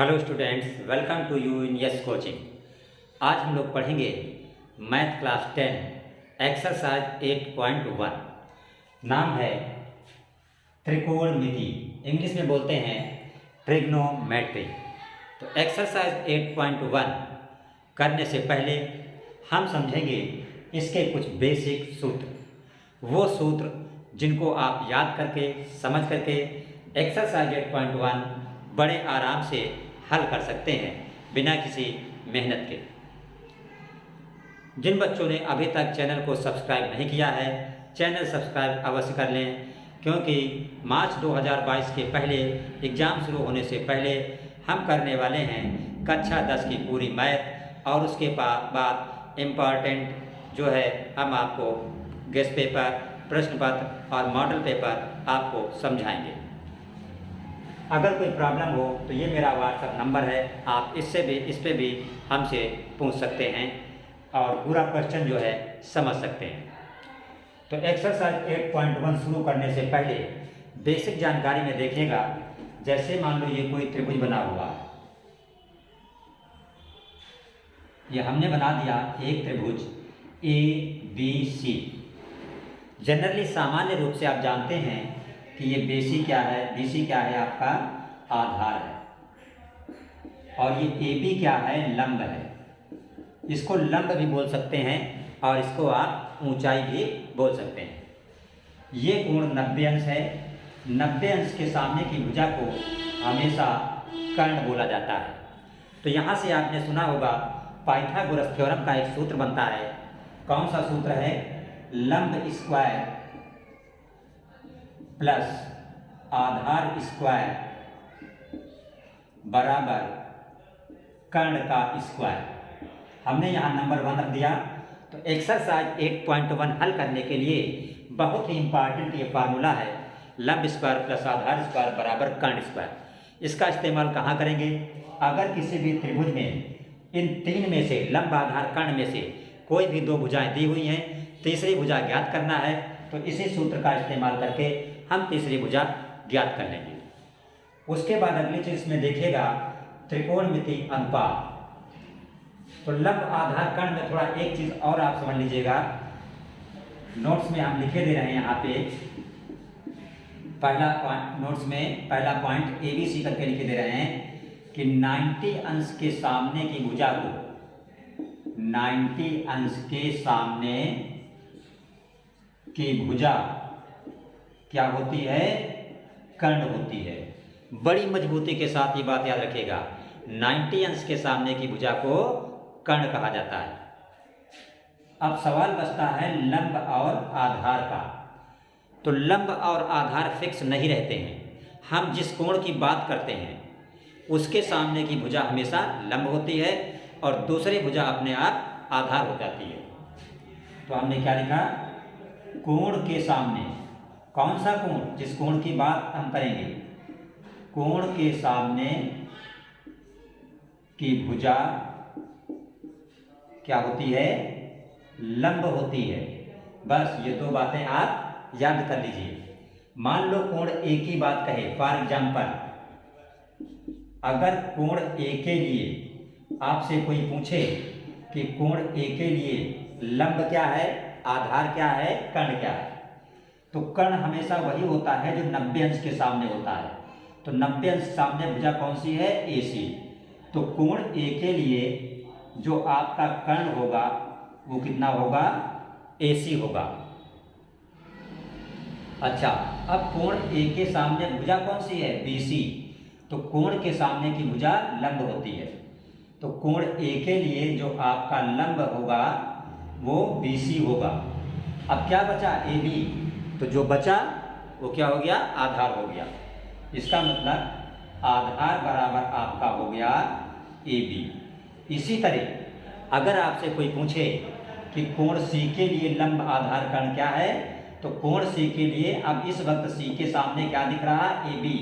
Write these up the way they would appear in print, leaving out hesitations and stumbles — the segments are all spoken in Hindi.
Hello students, welcome to you in yes coaching. आज हम लोग पढ़ेंगे मैथ क्लास 10 एक्सरसाइज 8.1। नाम है त्रिकोणमिति, इंग्लिश में बोलते हैं ट्रिग्नोमेट्री। तो एक्सरसाइज 8.1 करने से पहले हम समझेंगे इसके कुछ बेसिक सूत्र, वो सूत्र जिनको आप याद करके समझ करके एक्सरसाइज 8.1 बड़े आराम से हल कर सकते हैं बिना किसी मेहनत के। जिन बच्चों ने अभी तक चैनल को सब्सक्राइब नहीं किया है, चैनल सब्सक्राइब अवश्य कर लें, क्योंकि मार्च 2022 के पहले एग्ज़ाम शुरू होने से पहले हम करने वाले हैं कक्षा 10 की पूरी मैथ, और उसके बाद इम्पॉर्टेंट जो है हम आपको गेस्ट पेपर, प्रश्न पत्र और मॉडल पेपर आपको समझाएंगे। अगर कोई प्रॉब्लम हो तो ये मेरा व्हाट्सएप नंबर है, आप इस पे भी हमसे पूछ सकते हैं और पूरा क्वेश्चन जो है समझ सकते हैं। तो एक्सरसाइज 8.1 शुरू करने से पहले बेसिक जानकारी में देखिएगा। जैसे मान लो ये कोई त्रिभुज बना हुआ है, ये हमने बना दिया एक त्रिभुज ABC। जनरली सामान्य रूप से आप जानते हैं कि ये BC क्या है, BC क्या है, आपका आधार है, और ये AB क्या है, लंब है। इसको लंब भी बोल सकते हैं और इसको आप ऊंचाई भी बोल सकते हैं। ये कोण 90 अंश है। 90 अंश के सामने की भुजा को हमेशा कर्ण बोला जाता है। तो यहाँ से आपने सुना होगा पाइथागोरस थ्योरम का एक सूत्र बनता है। कौन सा सूत्र है? लंब स्क्वायर प्लस आधार स्क्वायर बराबर कर्ण का स्क्वायर। हमने यहाँ नंबर 1 रख दिया। तो एक्सरसाइज 8.1 हल करने के लिए बहुत ही इंपॉर्टेंट ये फार्मूला है, लंब स्क्वायर प्लस आधार स्क्वायर बराबर कर्ण स्क्वायर। इसका इस्तेमाल कहाँ करेंगे? अगर किसी भी त्रिभुज में इन तीन में से, लंब आधार कर्ण में से कोई भी दो भुजाएं दी हुई हैं, तीसरी भुजा ज्ञात करना है, तो इसी सूत्र का इस्तेमाल करके हम तीसरी भुजा ज्ञात कर लेंगे। उसके बाद अगली चीज इसमें देखिएगा त्रिकोणमिति अनुपात। तो लंब आधार कर्ण में थोड़ा एक चीज और आप समझ लीजिएगा, नोट्स में हम लिखे दे रहे हैं यहाँ पे पहला पॉइंट, नोट्स में पहला पॉइंट ABC करके लिखे दे रहे हैं कि 90 अंश के सामने की भुजा को, 90 अंश के सामने की भुजा क्या होती है? कर्ण होती है। बड़ी मजबूती के साथ ये बात याद रखिएगा, 90 अंश के सामने की भुजा को कर्ण कहा जाता है। अब सवाल बचता है लंब और आधार का। तो लंब और आधार फिक्स नहीं रहते हैं। हम जिस कोण की बात करते हैं उसके सामने की भुजा हमेशा लंब होती है और दूसरी भुजा अपने आप आधार हो जाती है। तो हमने क्या लिखा? कोण के सामने, कौन सा कोण? जिस कोण की बात हम करेंगे, कोण के सामने की भुजा क्या होती है? लंब होती है। बस ये दो बातें आप याद कर लीजिए। मान लो कोण A की बात कहे, फॉर एग्जाम्पल अगर कोण A के लिए आपसे कोई पूछे कि कोण A के लिए लंब क्या है, आधार क्या है, कर्ण क्या है, तो कर्ण हमेशा वही होता है जो 90 अंश के सामने होता है। तो 90 अंश सामने भुजा कौन सी है? AC। तो कोण A के लिए जो आपका कर्ण होगा वो कितना होगा? AC होगा। अच्छा, अब कोण A के सामने भुजा कौन सी है? BC। तो कोण के सामने की भुजा लंब होती है। तो कोण A के लिए जो आपका लंब होगा वो BC होगा। अब क्या बचा? AB। तो जो बचा वो क्या हो गया? आधार हो गया। इसका मतलब आधार बराबर आपका हो गया AB। इसी तरह अगर आपसे कोई पूछे कि कोण C के लिए लंब आधार कर्ण क्या है, तो कोण C के लिए अब इस वक्त C के सामने क्या दिख रहा? AB।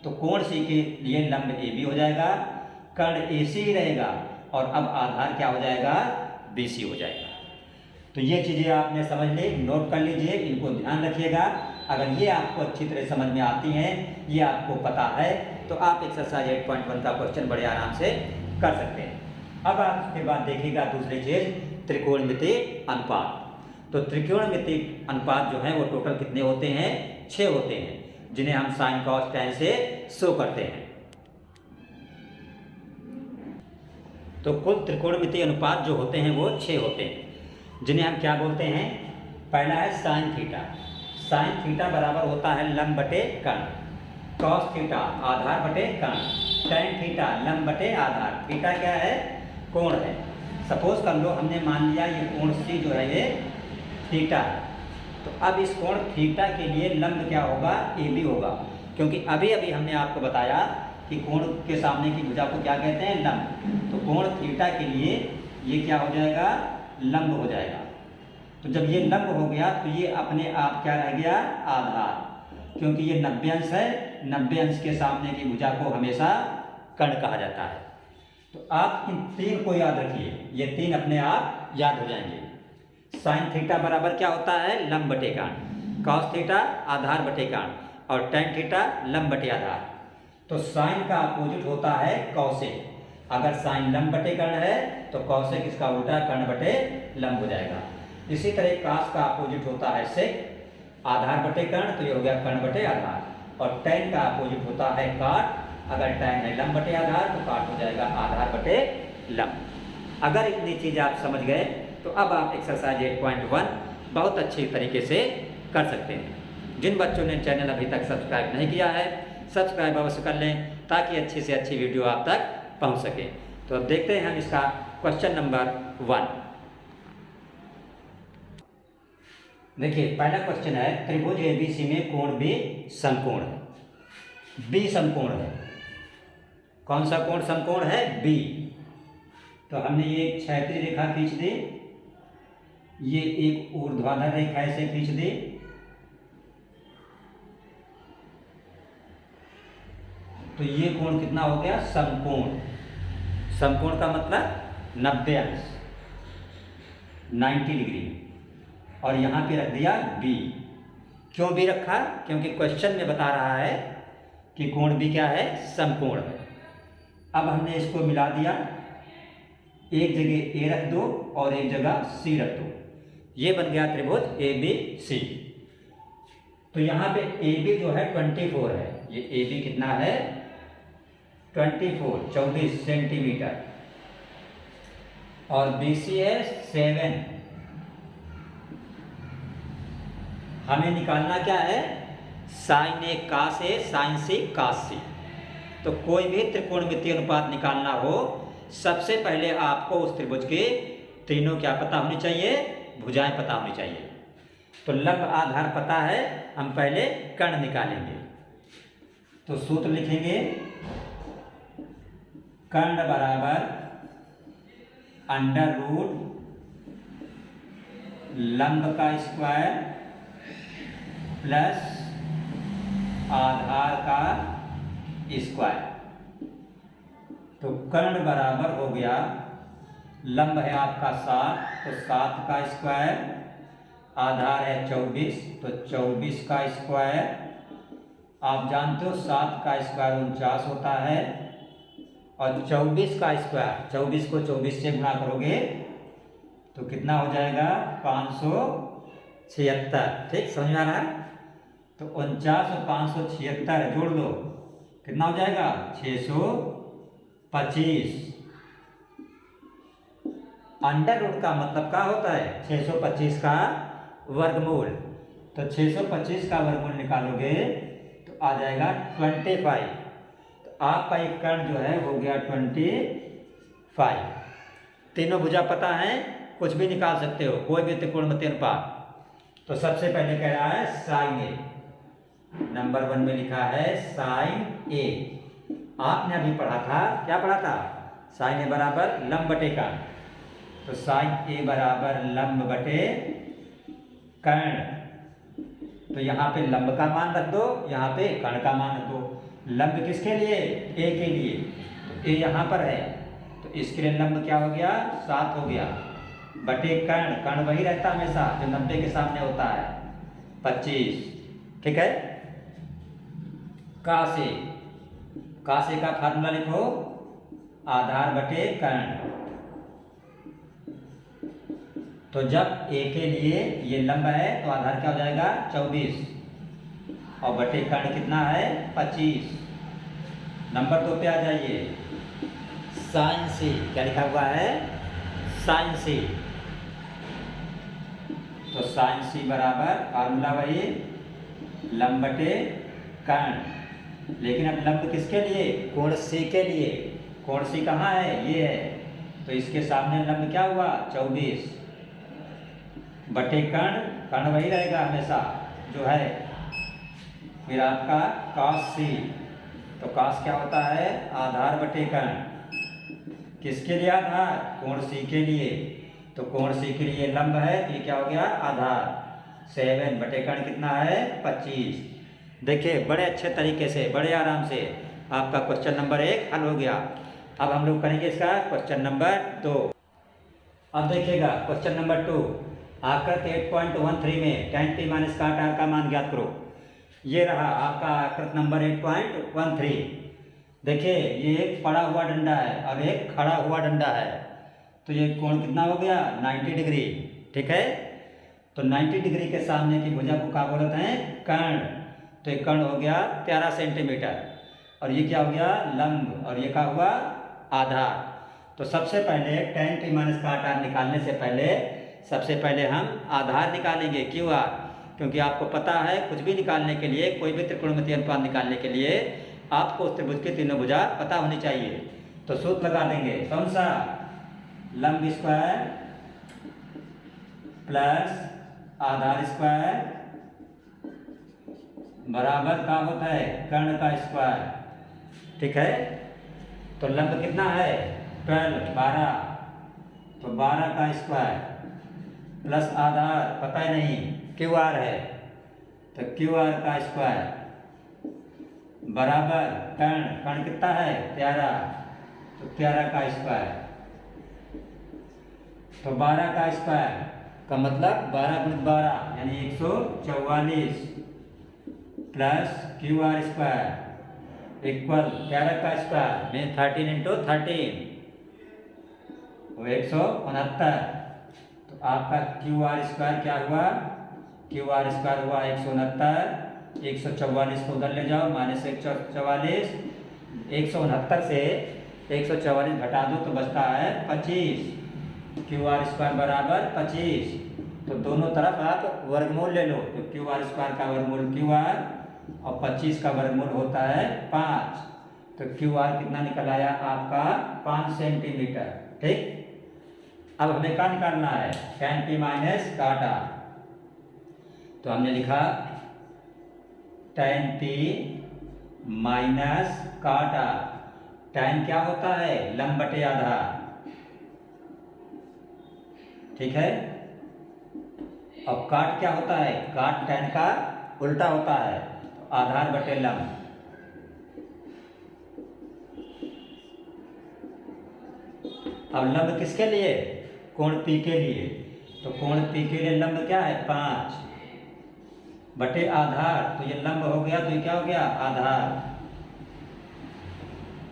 तो कोण C के लिए लंब AB हो जाएगा, कर्ण AC ही रहेगा, और अब आधार क्या हो जाएगा? BC हो जाएगा। तो ये चीज़ें आपने समझ ली, नोट कर लीजिए, इनको ध्यान रखिएगा। अगर ये आपको अच्छी तरह समझ में आती हैं, ये आपको पता है, तो आप एक्सरसाइज 8.1 का क्वेश्चन बड़े आराम से कर सकते हैं। अब आप उसके बाद देखिएगा दूसरी चीज त्रिकोणमितीय अनुपात। तो त्रिकोणमितीय अनुपात जो है वो टोटल कितने होते हैं? 6 होते हैं, जिन्हें हम साइन कॉस टैन से शो करते हैं। तो कुल त्रिकोणमितीय अनुपात जो होते हैं वो 6 होते हैं, जिन्हें हम क्या बोलते हैं? पहला है साइन थीटा। साइन थीटा बराबर होता है लंब बटे कर्ण। कॉस थीटा आधार बटे कर्ण। टैन थीटा लंब बटे आधार। थीटा क्या है? कोण है। सपोज कर लो हमने मान लिया ये कोण सी जो है ये थीटा है, तो अब इस कोण थीटा के लिए लंब क्या होगा? ए बी होगा, क्योंकि अभी अभी हमने आपको बताया कि कोण के सामने की भुजा को क्या कहते हैं? लंब। तो कोण थीटा के लिए ये क्या हो जाएगा? लंब हो जाएगा। तो जब ये लंब हो गया तो ये अपने आप क्या रह गया? आधार, क्योंकि ये 90 अंश है। 90 अंश के सामने की भुजा को हमेशा कर्ण कहा जाता है। तो आप इन 3 को याद रखिए, ये 3 अपने आप याद हो जाएंगे। साइन थीटा बराबर क्या होता है? लंब बटे कर्ण। कॉस थीटा आधार बटे कर्ण, और टैन थीटा लंब बटे आधार। तो साइन का अपोजिट होता है कॉसेक। अगर साइन लंब बटे कर्ण है तो कॉसेक इसका उल्टा कर्ण बटे लंब हो जाएगा। इसी तरह कास का अपोजिट होता है सेक, आधार बटे कर्ण, तो ये हो गया कर्ण बटे आधार। और टैन का अपोजिट होता है काट। अगर टैन है लंब बटे आधार तो काट हो जाएगा आधार बटे लंब। अगर इतनी चीज़ आप समझ गए तो अब आप एक्सरसाइज 8.1 बहुत अच्छी तरीके से कर सकते हैं। जिन बच्चों ने चैनल अभी तक सब्सक्राइब नहीं किया है, सब्सक्राइब अवश्य कर लें, ताकि अच्छी से अच्छी वीडियो आप तक पहुंच सके। तो अब देखते हैं हम इसका क्वेश्चन नंबर 1। देखिए पहला क्वेश्चन है, त्रिभुज एबीसी में कोण बी समकोण है। बी समकोण है। कौन सा कोण समकोण है? बी। तो हमने ये एक क्षैतिज रेखा खींच दी, ये एक ऊर्ध्वाधर रेखा ऐसे खींच दी, तो ये कोण कितना हो गया? समकोण। समकोण का मतलब 90 अंश, 90 डिग्री। और यहाँ पे रख दिया बी। क्यों बी रखा? क्योंकि क्वेश्चन में बता रहा है कि कोण बी क्या है? समकोण है। अब हमने इसको मिला दिया, एक जगह ए रख दो और एक जगह सी रख दो, ये बन गया त्रिभुज ए बी सी। तो यहाँ पे ए बी जो है 24 है। ये ए बी कितना है? 24 सेंटीमीटर। और बी सी है 7। हमें निकालना क्या है? साइन ए कास ए, साइन सी कास सी। तो कोई भी त्रिकोणमितीय अनुपात निकालना हो, सबसे पहले आपको उस त्रिभुज के तीनों क्या पता होनी चाहिए? भुजाएं पता होनी चाहिए। तो लंब आधार पता है, हम पहले कर्ण निकालेंगे। तो सूत्र लिखेंगे, कर्ण बराबर अंडर रूट लंब का स्क्वायर प्लस आधार का स्क्वायर। तो कर्ण बराबर हो गया, लंब है आपका 7, तो 7 का स्क्वायर, आधार है 24, तो 24 का स्क्वायर। आप जानते हो 7 का स्क्वायर 49 होता है, और 24 का स्क्वायर, 24 को 24 से गुणा करोगे तो कितना हो जाएगा? 576। ठीक, समझ में आ रहा है? तो 49 और 576 जोड़ लो, कितना हो जाएगा? 625। अंडर रूट का मतलब क्या होता है? 625 का वर्गमूल। तो 625 का वर्गमूल निकालोगे तो आ जाएगा 25। तो आपका एक कर्ण जो है हो गया 25। तीनों भुजा पता है, कुछ भी निकाल सकते हो, कोई भी त्रिकोणमितीय अनुपात। तो सबसे पहले कह रहा है साइन ए, नंबर 1 में लिखा है साइन ए। आपने अभी पढ़ा था, क्या पढ़ा था? साइन ए बराबर लंब बटे कर्ण। तो साइन ए बराबर लंब बटे कर्ण। तो यहाँ पे लंब का मान रख दो, यहाँ पे कर्ण का मान रख दो। लंब किसके लिए? ए के लिए। तो ए यहाँ पर है, तो इसके लिए लंब क्या हो गया? 7 हो गया, बटे कर्ण। कर्ण वही रहता हमेशा जो 90 के सामने होता है, 25। ठीक है। cos A का फार्मूला लिखो, आधार बटे कर्ण। तो जब A के लिए ये लंब है तो आधार क्या हो जाएगा 24 और बटे कर्ण कितना है 25। नंबर 2 पे आ जाइए। साइन C क्या लिखा हुआ है साइन C। तो साइन C बराबर फार्मूला वही लंब बटे कर्ण। लेकिन अब लंब किसके लिए कोण C के लिए। कोण C कहाँ है ये है, तो इसके सामने लंब क्या हुआ 24 बटे कर्ण। कर्ण वही रहेगा हमेशा जो है। फिर आपका cos C, तो cos क्या होता है आधार बटे कर्ण। किसके लिए आधार कोण C के लिए। तो कोण C के लिए लंब है तो ये क्या हो गया आधार 7 बटे कर्ण कितना है 25। देखिए बड़े अच्छे तरीके से बड़े आराम से आपका क्वेश्चन नंबर 1 हल हो गया। अब हम लोग करेंगे इसका क्वेश्चन नंबर 2। अब देखिएगा क्वेश्चन नंबर 2, आकृति 8.13 में tan p minus cot r का मान ज्ञात करो। ये रहा आपका आकृति नंबर 8.13। देखिए ये एक पड़ा हुआ डंडा है और एक खड़ा हुआ डंडा है, तो ये कोण कितना हो गया 90 डिग्री। ठीक है, तो 90 डिग्री के सामने की भुजा को क्या बोलते हैं कर्ण। तो ये कर्ण हो गया 13 सेंटीमीटर और ये क्या हो गया लंब और ये क्या हुआ आधार। तो सबसे पहले tan p minus cot r निकालने से पहले सबसे पहले हम आधार निकालेंगे क्यू आर, क्योंकि आपको पता है कुछ भी निकालने के लिए कोई भी त्रिकोणमितीय अनुपात निकालने के लिए आपको उस त्रिभुज की तीनों भुजा पता होनी चाहिए। तो सूत्र लगा देंगे कौन सा लंब स्क्वायर प्लस आधार स्क्वायर बराबर का होता है कर्ण का स्क्वायर। ठीक है, तो लंब कितना है 12 तो 12 का स्क्वायर प्लस आधार पता ही नहीं क्यू आर है तो क्यू आर का स्क्वायर बराबर कर्ण। कर्ण कितना है 13 तो 13 का स्क्वायर। तो 12 का स्क्वायर का मतलब 12 गुणित 12 यानी 144 plus Q R square equal 13 का स्क्वायर में 13 इंटू 13 वो 169। तो आपका क्यू आर स्क्वायर क्या हुआ क्यू आर स्क्वायर हुआ 169। 144 को उधर ले जाओ माइनस 144। 169 से 144 घटा दो तो बचता है 25। क्यू आर स्क्वायर बराबर 25। तो दोनों तरफ आप वर्गमूल ले लो, तो क्यू आर स्क्वायर का वर्गमूल क्यू आर और 25 का वर्गमूल होता है 5। तो क्यू आर कितना निकल आया आपका 5 सेंटीमीटर। ठीक, अब हमें क्या निकालना है tan p minus cot r। तो हमने लिखा tan p minus cot r। tan क्या होता है लंब बटे आधार। ठीक है, और cot क्या होता है cot tan का उल्टा होता है, तो आधार बटे लंब। अब लंब किसके लिए कोण P के लिए। तो कोण P के लिए लंब क्या है 5 बटे आधार। तो ये लंब हो गया तो ये क्या हो गया आधार।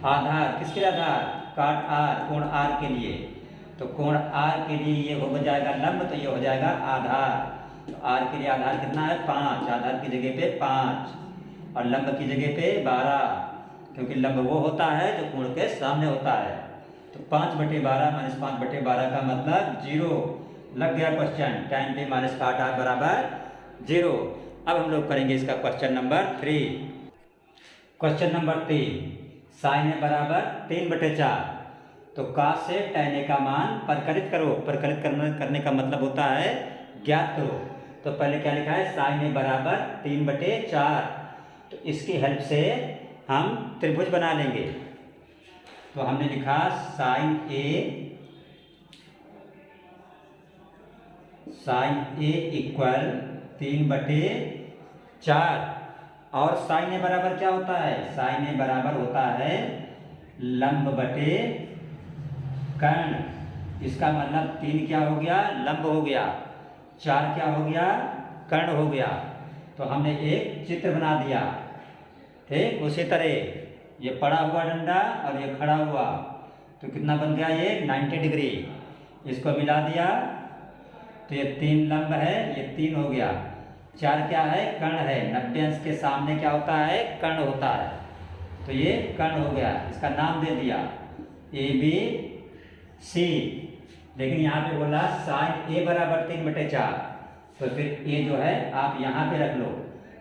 आधार किसके लिए आधार cot r कोण r के लिए। तो कोण r के लिए ये हो जाएगा लंब तो ये हो जाएगा आधार। तो r के लिए आधार कितना है 5, आधार की जगह पे 5 और लंब की जगह पे 12, क्योंकि लंब वो होता है जो कोण के सामने होता है। तो 5 बटे 12 माइनस 5 बटे 12 का मतलब 0। लग गया question tan p minus cot r बराबर 0। अब हम लोग करेंगे इसका question number 3। Question number 3 sine a बराबर 3 बटे 4। तो cos से tan a का मान परिकलित करो। परिकलित करने का मतलब होता है ज्ञात करो। तो पहले क्या लिखा है साइन a बराबर 3 बटे 4। तो इसकी हेल्प से हम त्रिभुज बना लेंगे। तो हमने लिखा साइन ए इक्वल 3 बटे 4 और साइन ए बराबर क्या होता है साइन ए बराबर होता है लंब बटे कर्ण। इसका मतलब 3 क्या हो गया लंब हो गया, 4 क्या हो गया कर्ण हो गया। तो हमने एक चित्र बना दिया। ठीक, उसी तरह ये पड़ा हुआ डंडा और ये खड़ा हुआ, तो कितना बन गया ये 90 डिग्री। इसको मिला दिया तो ये 3 लंब है, ये 3 हो गया। 4 क्या है, कर्ण है। 90 अंश के सामने क्या होता है, कर्ण होता है, तो ये कर्ण हो गया। इसका नाम दे दिया ABC। लेकिन यहाँ पे बोला साइन A बराबर 3/4, तो फिर ये जो है आप यहाँ पे रख लो,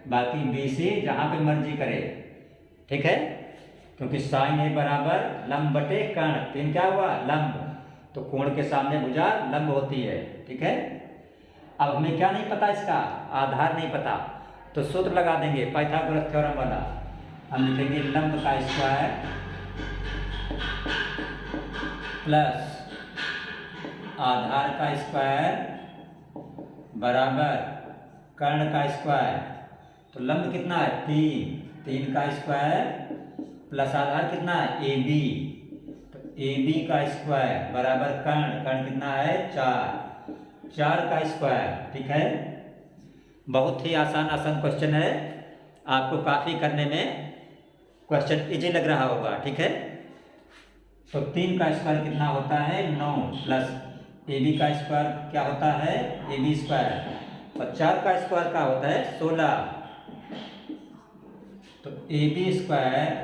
बाकी BC जहाँ पे मर्जी करे, ठीक है। क्योंकि साइन A बराबर लंब बटे कर्ण, 3 क्या हुआ, लंब, तो कोण के सामने भुजा लंब होती है, ठीक है। अब हमें क्या नहीं पता, इसका आधार नहीं पता, तो सूत्र लगा देंगे पाइथागोरस थ्योरम वाला। हम लिखेंगे लंब का स्क्वायर प्लस आधार का स्क्वायर बराबर कर्ण का स्क्वायर। तो लंब कितना है, 3 का स्क्वायर प्लस आधार कितना है, AB, तो AB का स्क्वायर बराबर कर्ण कितना है, 4 का स्क्वायर, ठीक है। बहुत ही आसान क्वेश्चन है, आपको काफ़ी करने में क्वेश्चन इजी लग रहा होगा, ठीक है। तो 3 का स्क्वायर कितना होता है, 9, प्लस AB का स्क्वायर क्या होता है, AB स्क्वायर, और 4 का स्क्वायर क्या होता है, 16, तो AB स्क्वायर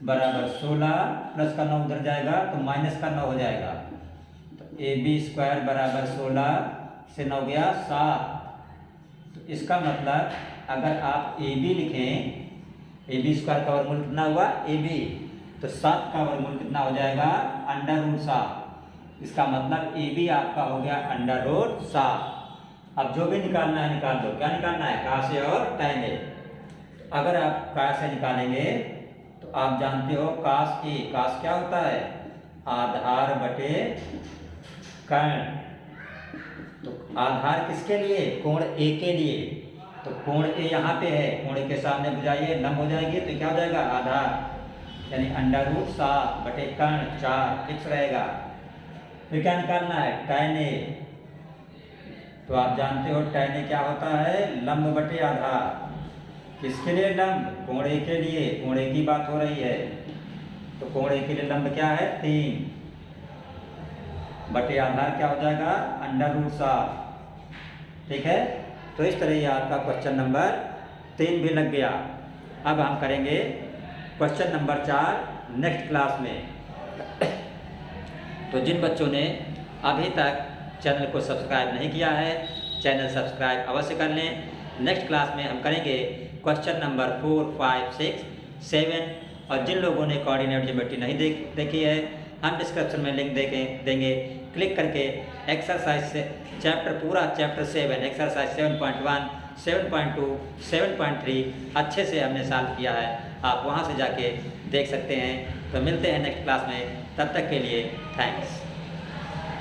बराबर 16 प्लस का 9 उधर जाएगा तो माइनस का 9 हो जाएगा, तो AB स्क्वायर बराबर 16 से 9 गया 7। तो इसका मतलब अगर आप AB लिखें, AB स्क्वायर का वर्गमूल कितना हुआ, AB, तो 7 का वर्गमूल कितना हो जाएगा, √7। इसका मतलब AB आपका हो गया √7। अब जो भी निकालना है निकाल दो। क्या निकालना है, का से और tan A। अगर आप का से निकालेंगे तो आप जानते हो कास A, कास क्या होता है, आधार बटे कर्ण। तो आधार किसके लिए, कोण A के लिए, तो कोण A यहाँ पे है, कोण A के सामने बुझाइए लंब हो जाएगी, तो क्या हो जाएगा, आधार, यानी √7 बटे कर्ण 4 फिक्स रहेगा। फिर क्या निकालना है, tan A, तो आप जानते हो tan A क्या होता है, लंब बटे आधार। किसके लिए लंब, कोण A के लिए, कोण A की बात हो रही है, तो कोण A के लिए लंब क्या है, 3 बटे आधार क्या हो जाएगा, √7, ठीक है। तो इस तरह ये आपका क्वेश्चन नंबर 3 भी लग गया। अब हम करेंगे क्वेश्चन नंबर 4 नेक्स्ट क्लास में। तो जिन बच्चों ने अभी तक चैनल को सब्सक्राइब नहीं किया है, चैनल सब्सक्राइब अवश्य कर लें। नेक्स्ट क्लास में हम करेंगे क्वेश्चन नंबर 4, 5, 6, 7, और जिन लोगों ने कोऑर्डिनेट ज्योमेट्री नहीं देखी है, हम डिस्क्रिप्शन में लिंक देंगे, क्लिक करके एक्सरसाइज से पूरा चैप्टर 7, एक्सरसाइज 7.1, 7.2, 7.3 अच्छे से हमने सॉल्व किया है, आप वहां से जाके देख सकते हैं। तो मिलते हैं नेक्स्ट क्लास में, तब तक के लिए थैंक्स।